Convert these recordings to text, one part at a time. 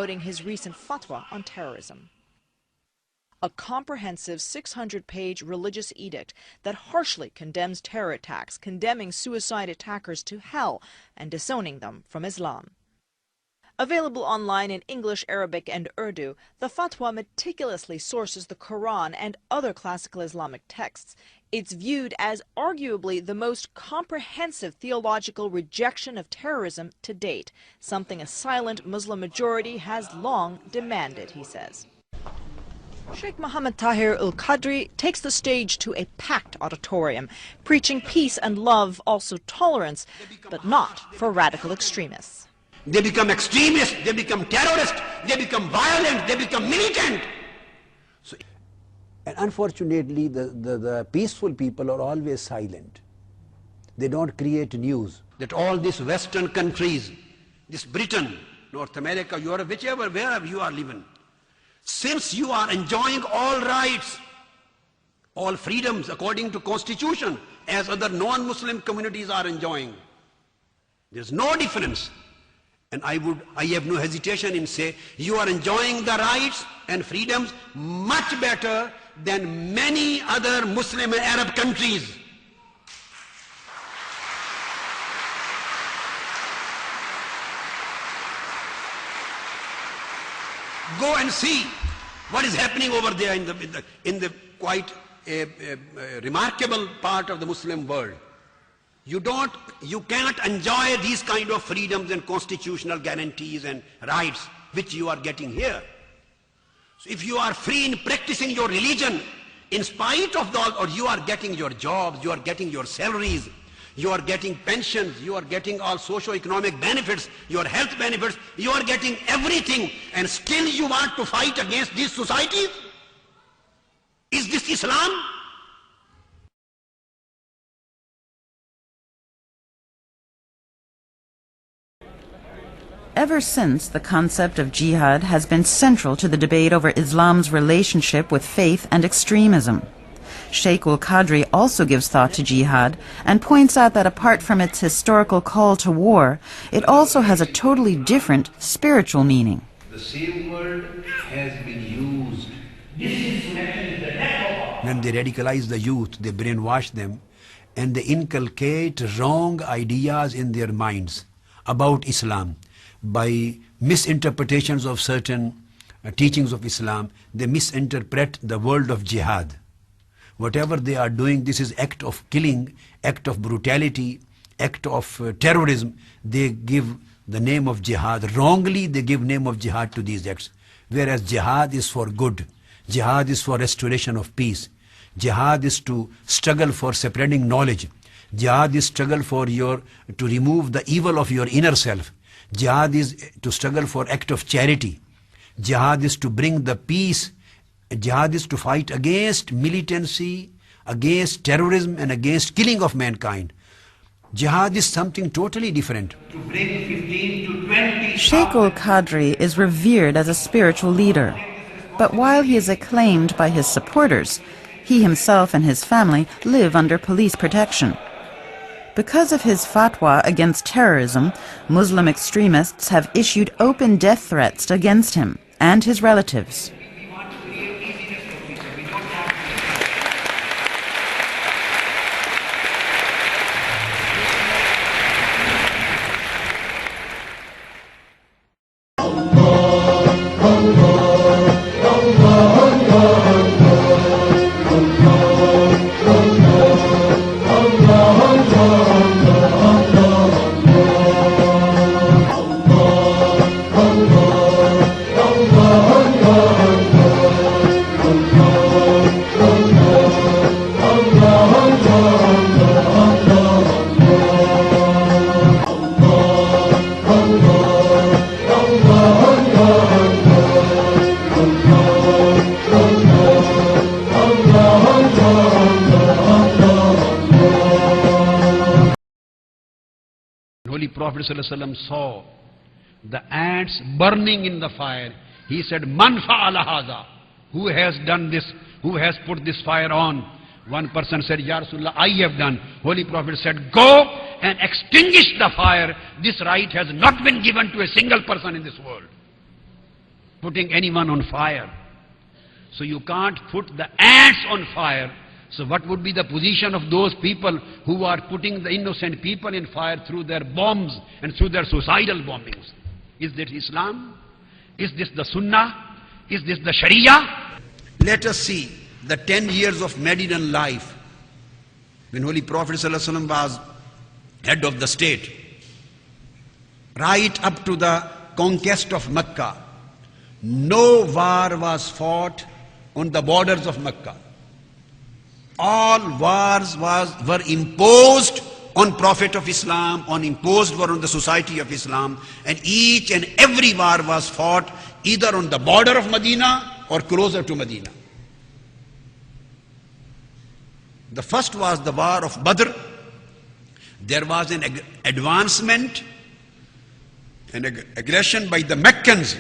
promoting his recent fatwa on terrorism. A comprehensive 600-page religious edict that harshly condemns terror attacks, condemning suicide attackers to hell and disowning them from Islam. Available online in English, Arabic, and Urdu, the fatwa meticulously sources the Quran and other classical Islamic texts. It's viewed as arguably the most comprehensive theological rejection of terrorism to date, something a silent Muslim majority has long demanded, he says. Sheikh Mohammed Tahir-ul-Qadri takes the stage to a packed auditorium, preaching peace and love, also tolerance, but not for radical extremists. They become extremists, they become terrorists, they become violent, they become militant. And unfortunately, the peaceful people are always silent. They don't create news. That all these Western countries, this Britain, North America, Europe, wherever you are living, since you are enjoying all rights, all freedoms according to Constitution, as other non-Muslim communities are enjoying, there's no difference. And I have no hesitation in saying you are enjoying the rights and freedoms much better than many other Muslim and Arab countries. Go and see what is happening over there in the quite remarkable part of the Muslim world. You cannot enjoy these kind of freedoms and constitutional guarantees and rights which you are getting here. So if you are free in practicing your religion, in spite of those, or you are getting your jobs, you are getting your salaries, you are getting pensions, you are getting all socio-economic benefits, your health benefits, you are getting everything, and still you want to fight against these societies? Is this Islam? Ever since, the concept of jihad has been central to the debate over Islam's relationship with faith and extremism. Sheikh-ul-Qadri also gives thought to jihad and points out that apart from its historical call to war, it also has a totally different spiritual meaning. The same word has been used. When they radicalize the youth, they brainwash them and they inculcate wrong ideas in their minds about Islam. By misinterpretations of certain teachings of Islam, they misinterpret the word of jihad. Whatever they are doing, this is act of killing, act of brutality, act of terrorism. They give the name of jihad. Wrongly, they give name of jihad to these acts. Whereas jihad is for good. Jihad is for restoration of peace. Jihad is to struggle for spreading knowledge. Jihad is struggle for to remove the evil of your inner self. Jihad is to struggle for act of charity. Jihad is to bring the peace. Jihad is to fight against militancy, against terrorism, and against killing of mankind. Jihad is something totally different. To bring 15 to 20. Sheikh-ul-Qadri is revered as a spiritual leader. But while he is acclaimed by his supporters, he himself and his family live under police protection. Because of his fatwa against terrorism, Muslim extremists have issued open death threats against him and his relatives. Holy Prophet ﷺ saw the ants burning in the fire. He said, Man fa'ala hadha? Who has done this? Who has put this fire on? One person said, Ya Rasulullah, I have done. Holy Prophet said, go and extinguish the fire. This right has not been given to a single person in this world. putting anyone on fire. So you can't put the ants on fire. So what would be the position of those people who are putting the innocent people in fire through their bombs and through their suicidal bombings? Is that Islam? Is this the Sunnah? Is this the Sharia? Let us see the 10 years of Medinan life when Holy Prophet ﷺ was head of the state, right up to the conquest of Mecca. No war was fought on the borders of Mecca. All wars were imposed on Prophet of Islam, were on the society of Islam, and each and every war was fought either on the border of Medina or closer to Medina. The first was the war of Badr. There was an advancement, an aggression by the Meccans,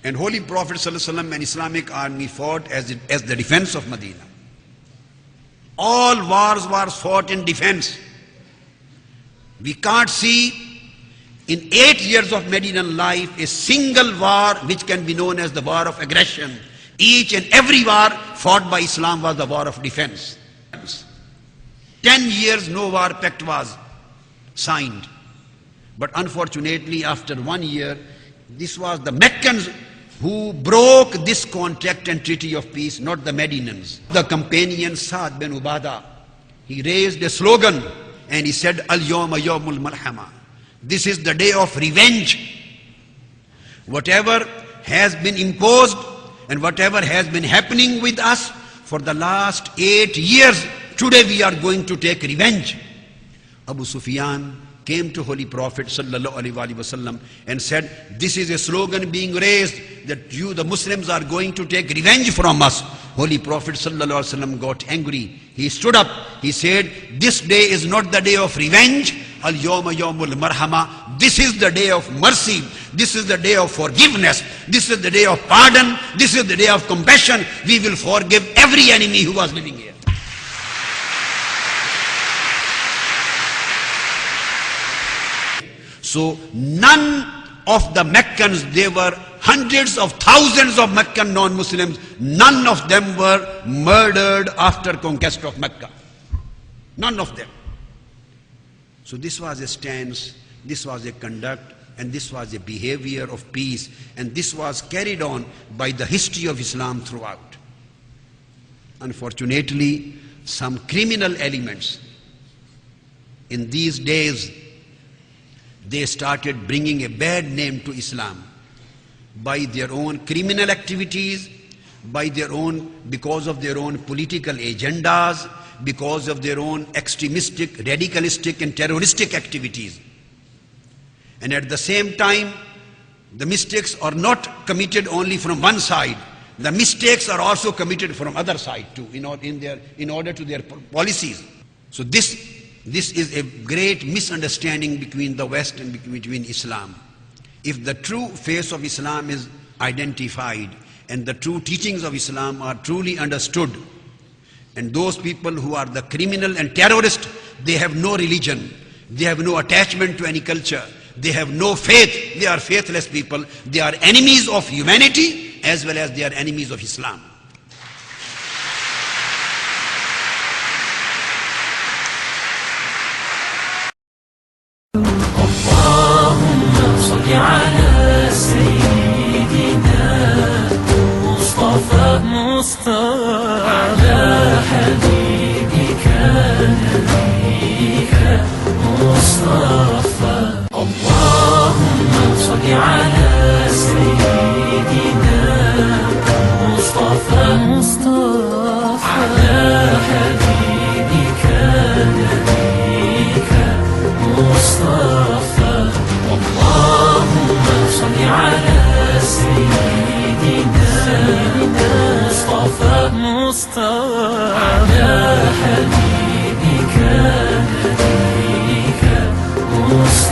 and Holy Prophet ﷺ and Islamic army fought as the defense of Medina. All wars were fought in defense. We can't see in 8 years of Medinan life a single war which can be known as the war of aggression. Each and every war fought by Islam was the war of defense. 10 years no war pact was signed. But unfortunately after 1 year, this was the Meccans who broke this contract and treaty of peace, not the Medinans. The companion Sa'd bin Ubadah, he raised a slogan and he said, Al-Yawma Yawmul Marhama. This is the day of revenge. Whatever has been imposed and whatever has been happening with us for the last 8 years, today we are going to take revenge. Abu Sufyan came to Holy Prophet ﷺ and said, this is a slogan being raised that you, the Muslims, are going to take revenge from us. Holy Prophet ﷺ got angry. He stood up. He said, this day is not the day of revenge. Al-Yawma Yawmul Marhama. This is the day of mercy. This is the day of forgiveness. This is the day of pardon. This is the day of compassion. We will forgive every enemy who was living here. So none of the Meccans, there were hundreds of thousands of Meccan non-Muslims, none of them were murdered after conquest of Mecca. None of them. So this was a stance, this was a conduct, and this was a behavior of peace, and this was carried on by the history of Islam throughout. Unfortunately, some criminal elements in these days, they started bringing a bad name to Islam by their own criminal activities, because of their own political agendas, because of their own extremistic, radicalistic and terroristic activities. And at the same time, the mistakes are not committed only from one side. The mistakes are also committed from other side too, in order to their policies. So this is a great misunderstanding between the West and between Islam. If the true face of Islam is identified and the true teachings of Islam are truly understood, and those people who are the criminal and terrorist, they have no religion, they have no attachment to any culture, they have no faith, they are faithless people, they are enemies of humanity as well as they are enemies of Islam. على سيدنا مصطفى على حبيبك نبيك مصطفى اللهم صل على سيدنا مصطفى على حبيبك نبيك مصطفى اللهم صل على سيدنا مصطفى على حبيبك نبيك مصطفى